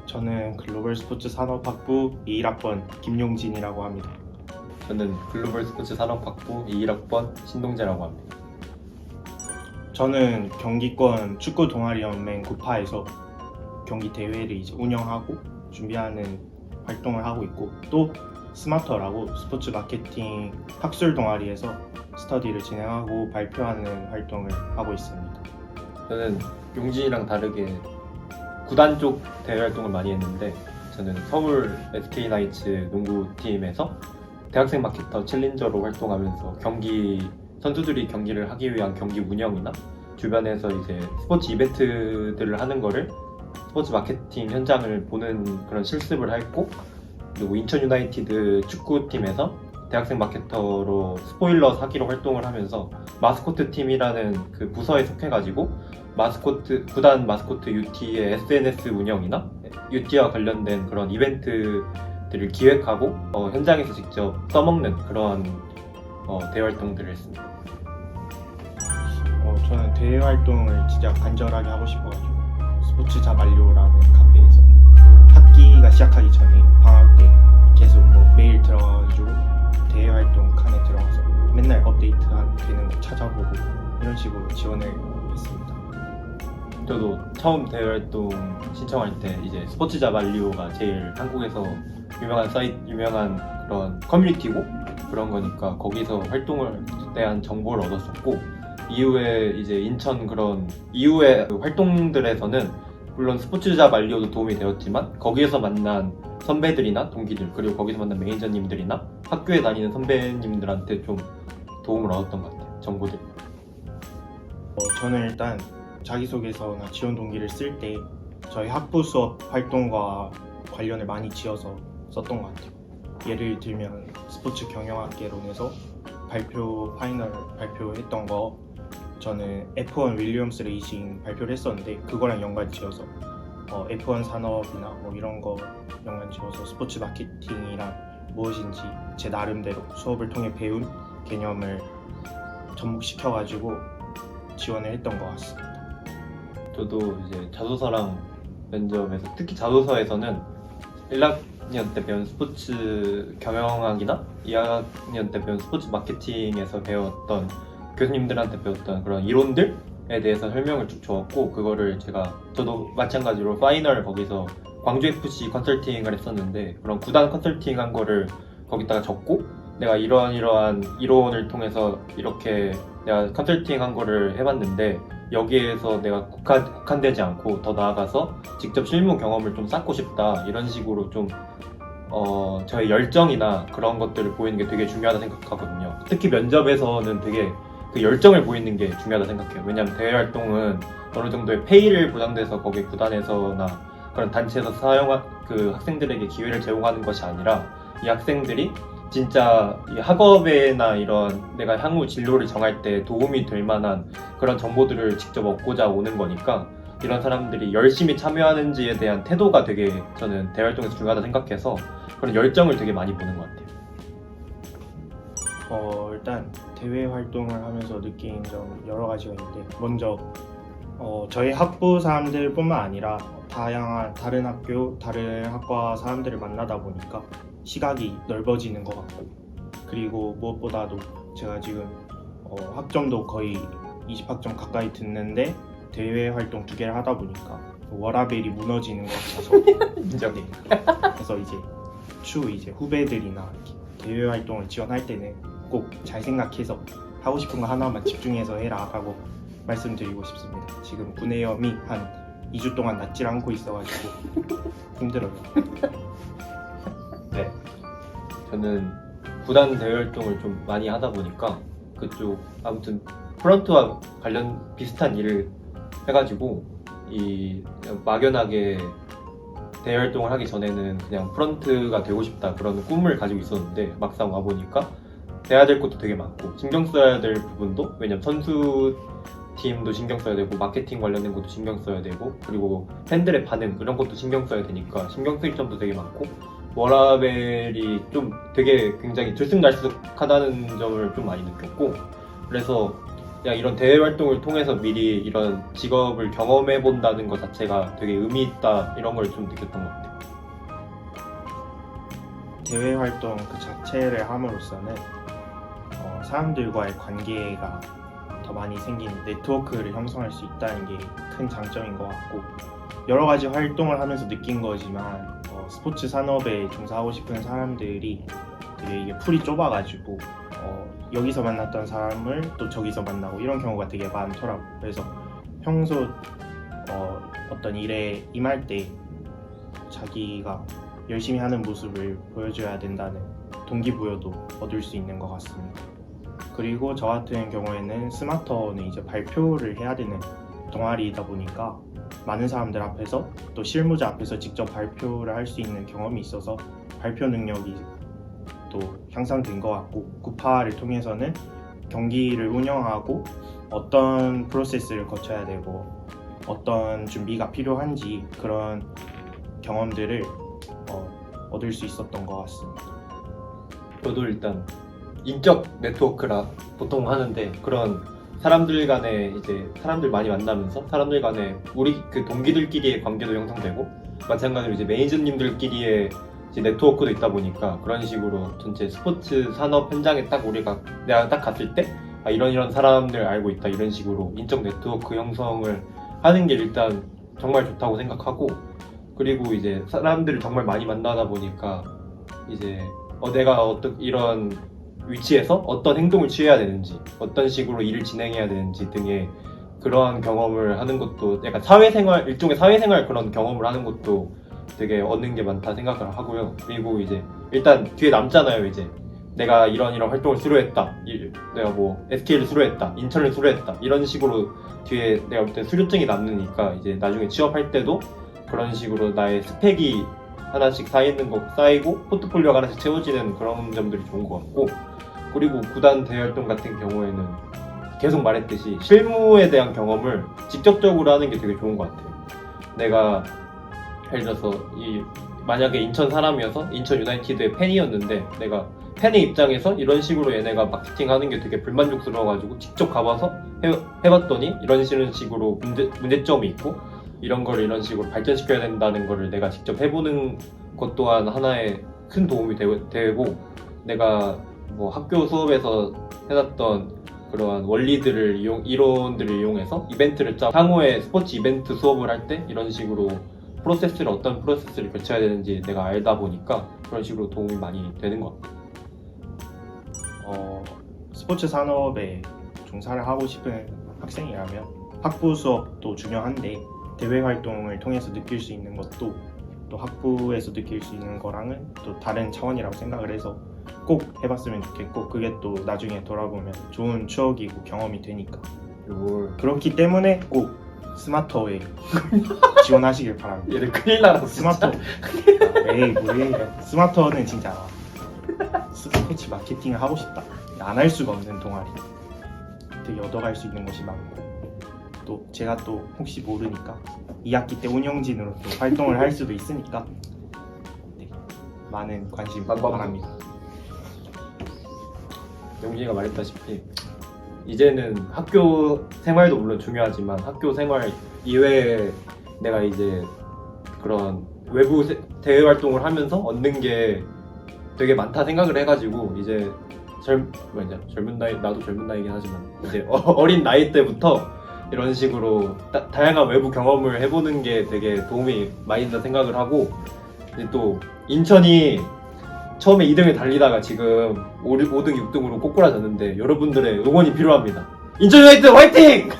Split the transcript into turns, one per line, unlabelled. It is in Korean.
저는 글로벌 스포츠 산업학부 21학번 김용진이라고 합니다.
저는 글로벌 스포츠 산업학부 21학번 신동재라고 합니다.
저는 경기권 축구 동아리 연맹 구파에서 경기 대회를 이제 운영하고 준비하는 활동을 하고 있고, 또 스마터라고 스포츠 마케팅 학술 동아리에서 스터디를 진행하고 발표하는 활동을 하고 있습니다.
저는 용진이랑 다르게 구단 쪽 대회 활동을 많이 했는데, 저는 서울 SK나이츠 농구팀에서 대학생 마케터 챌린저로 활동하면서 선수들이 경기를 하기 위한 경기 운영이나 주변에서 이제 스포츠 이벤트들을 하는 거를 스포츠 마케팅 현장을 보는 그런 실습을 했고, 그리고 인천 유나이티드 축구팀에서 대학생 마케터로 스포일러 사기로 활동을 하면서 마스코트 팀이라는 그 부서에 속해가지고 구단 마스코트 UT의 SNS 운영이나 UT와 관련된 그런 이벤트들을 기획하고 현장에서 직접 써먹는 그런 대회 활동들을 했습니다.
저는 대회 활동을 진짜 간절하게 하고 싶어가지고 스포츠 자만료라는 카페에서 학기가 시작하기 전에 방학 때 계속 매일 들어가가지고 대회 활동 칸에 들어가서 맨날 업데이트 되는 거 찾아보고 이런 식으로 지원을 했습니다.
저도 처음 대회 활동 신청할 때 이제 스포츠 자만료가 제일 한국에서 유명한 그런 커뮤니티고 그런 거니까 거기서 활동을 대한 정보를 얻었었고, 이후에 이제 인천 그런 이후의 그 활동들에서는 물론 스포츠자 만료도 도움이 되었지만 거기에서 만난 선배들이나 동기들, 그리고 거기서 만난 매니저님들이나 학교에 다니는 선배님들한테 좀 도움을 얻었던 것 같아요. 정보들.
저는 일단 자기소개서나 지원 동기를 쓸 때 저희 학부 수업 활동과 관련을 많이 지어서 썼던 것 같아요. 예를 들면 스포츠 경영학개론에서 파이널 발표했던 거, 저는 F1 윌리엄스 레이싱 발표를 했었는데 그거랑 연관 지어서 F1 산업이나 이런 거 연관 지어서 스포츠 마케팅이란 무엇인지 제 나름대로 수업을 통해 배운 개념을 접목시켜가지고 지원을 했던 것 같습니다.
저도 이제 자소서랑 면접에서, 특히 자소서에서는 1학년 때 배운 스포츠 경영학이나 2학년 때 배운 스포츠 마케팅에서 배웠던 교수님들한테 배웠던 그런 이론들에 대해서 설명을 쭉 줘왔고, 그거를 저도 마찬가지로 파이널 거기서 광주 FC 컨설팅을 했었는데 그런 구단 컨설팅 한 거를 거기다가 적고, 내가 이러한 이론을 통해서 이렇게 내가 컨설팅 한 거를 해봤는데 여기에서 내가 국한되지 않고 더 나아가서 직접 실무 경험을 좀 쌓고 싶다, 이런 식으로 좀 저의 열정이나 그런 것들을 보이는 게 되게 중요하다 생각하거든요. 특히 면접에서는 되게 그 열정을 보이는 게 중요하다 생각해요. 왜냐하면 대외 활동은 어느 정도의 페이를 보장돼서 거기 구단에서나 그런 단체에서 그 학생들에게 기회를 제공하는 것이 아니라 이 학생들이 진짜 이 학업에나 이런 내가 향후 진로를 정할 때 도움이 될 만한 그런 정보들을 직접 얻고자 오는 거니까, 이런 사람들이 열심히 참여하는지에 대한 태도가 되게 저는 대외 활동에서 중요하다 생각해서 그런 열정을 되게 많이 보는 것 같아요.
일단 대외 활동을 하면서 느낀 점 여러 가지가 있는데, 먼저 저희 학부 사람들뿐만 아니라 다양한 다른 학교, 다른 학과 사람들을 만나다 보니까 시각이 넓어지는 것 같고, 그리고 무엇보다도 제가 지금 학점도 거의 20학점 가까이 듣는데 대외 활동 2개를 하다 보니까 워라밸이 무너지는 것 같아서
인정해.
그래서 이제 후배들이나 이렇게 대외 활동을 지원할 때는 꼭 잘 생각해서 하고 싶은 거 하나만 집중해서 해라 라고 말씀드리고 싶습니다. 지금 구내염이 한 2주 동안 낫질 않고 있어가지고 힘들어요.
네, 저는 구단 대회 활동을 좀 많이 하다 보니까 그쪽 아무튼 프런트와 관련 비슷한 일을 해가지고 막연하게 대회 활동을 하기 전에는 그냥 프런트가 되고 싶다 그런 꿈을 가지고 있었는데, 막상 와보니까 해야 될 것도 되게 많고 신경 써야 될 부분도, 왜냐면 선수팀도 신경 써야 되고 마케팅 관련된 것도 신경 써야 되고 그리고 팬들의 반응 이런 것도 신경 써야 되니까 신경 쓸 점도 되게 많고, 워라밸이 좀 되게 굉장히 들쑥날쑥하다는 점을 좀 많이 느꼈고, 그래서 그냥 이런 대외 활동을 통해서 미리 이런 직업을 경험해 본다는 것 자체가 되게 의미 있다 이런 걸 좀 느꼈던 것 같아요.
대외 활동 그 자체를 함으로써는 사람들과의 관계가 더 많이 생기는 네트워크를 형성할 수 있다는 게 큰 장점인 것 같고, 여러 가지 활동을 하면서 느낀 거지만 스포츠 산업에 종사하고 싶은 사람들이 되게 이게 풀이 좁아가지고 여기서 만났던 사람을 또 저기서 만나고 이런 경우가 되게 많더라고. 그래서 평소 어떤 일에 임할 때 자기가 열심히 하는 모습을 보여줘야 된다는 동기부여도 얻을 수 있는 것 같습니다. 그리고 저 같은 경우에는 스마터는 이제 발표를 해야 되는 동아리이다 보니까 많은 사람들 앞에서 또 실무자 앞에서 직접 발표를 할 수 있는 경험이 있어서 발표 능력이 또 향상된 것 같고, 구파를 통해서는 경기를 운영하고 어떤 프로세스를 거쳐야 되고 어떤 준비가 필요한지 그런 경험들을 얻을 수 있었던 것 같습니다.
저도 일단 인격 네트워크라 보통 하는데, 그런 사람들 간에 이제 사람들 많이 만나면서 사람들 간에 우리 그 동기들끼리의 관계도 형성되고, 마찬가지로 이제 매니저님들끼리의 이제 네트워크도 있다 보니까 그런 식으로 전체 스포츠 산업 현장에 딱 내가 딱 갔을 때 이런 사람들 알고 있다 이런 식으로 인적 네트워크 형성을 하는 게 일단 정말 좋다고 생각하고, 그리고 이제 사람들을 정말 많이 만나다 보니까 이제 내가 이런 위치에서 어떤 행동을 취해야 되는지, 어떤 식으로 일을 진행해야 되는지 등의 그러한 경험을 하는 것도 약간 사회생활, 일종의 사회생활 그런 경험을 하는 것도 되게 얻는 게 많다 생각을 하고요. 그리고 이제 일단 뒤에 남잖아요. 이제 내가 이런 활동을 수료했다, 내가 뭐 SK를 수료했다, 인천을 수료했다 이런 식으로 뒤에 내가 볼 때 수료증이 남으니까 이제 나중에 취업할 때도 그런 식으로 나의 스펙이 하나씩 쌓이고 포트폴리오가 하나씩 채워지는 그런 점들이 좋은 것 같고, 그리고 구단 대활동 같은 경우에는 계속 말했듯이 실무에 대한 경험을 직접적으로 하는 게 되게 좋은 것 같아요. 내가 예를 들어서 만약에 인천 사람이어서 인천 유나이티드의 팬이었는데 내가 팬의 입장에서 이런 식으로 얘네가 마케팅하는 게 되게 불만족스러워가지고 직접 가봐서 해봤더니 이런 식으로 문제점이 있고 이런 걸 이런 식으로 발전시켜야 된다는 거를 내가 직접 해보는 것 또한 하나의 큰 도움이 되고, 내가 뭐 학교 수업에서 해놨던 그러한 이론들을 이용해서 이벤트를 향후에 스포츠 이벤트 수업을 할 때 이런 식으로 어떤 프로세스를 거쳐야 되는지 내가 알다 보니까 그런 식으로 도움이 많이 되는 것 같아요.
스포츠 산업에 종사를 하고 싶은 학생이라면 학부 수업도 중요한데 대외 활동을 통해서 느낄 수 있는 것도 또 학부에서 느낄 수 있는 거랑은 또 다른 차원이라고 생각을 해서 꼭 해봤으면 좋겠고, 그게 또 나중에 돌아보면 좋은 추억이고 경험이 되니까. 그렇기 때문에 꼭 스마터에 지원하시길 바랍니다.
얘들 큰일 나라
스마터. 에이 뭐래. 스마터는 진짜 스포츠 마케팅을 하고 싶다. 안 할 수가 없는 동아리. 되게 얻어갈 수 있는 것이 많고, 또 제가 또 혹시 모르니까 2학기 때 운영진으로 또 활동을 할 수도 있으니까 많은 관심 바랍니다.
용진이가 말했다시피 이제는 학교 생활도 물론 중요하지만 학교 생활 이외에 내가 이제 그런 외부 대외 활동을 하면서 얻는 게 되게 많다 생각을 해가지고 이제 젊은 나이, 나도 젊은 나이긴 하지만 이제 어린 나이 때부터 이런 식으로 다양한 외부 경험을 해보는 게 되게 도움이 많이 된다 생각을 하고, 이제 또 인천이 처음에 2등을 달리다가 지금 5등, 6등으로 꼬꾸라졌는데 여러분들의 응원이 필요합니다. 인천 유나이티드 화이팅!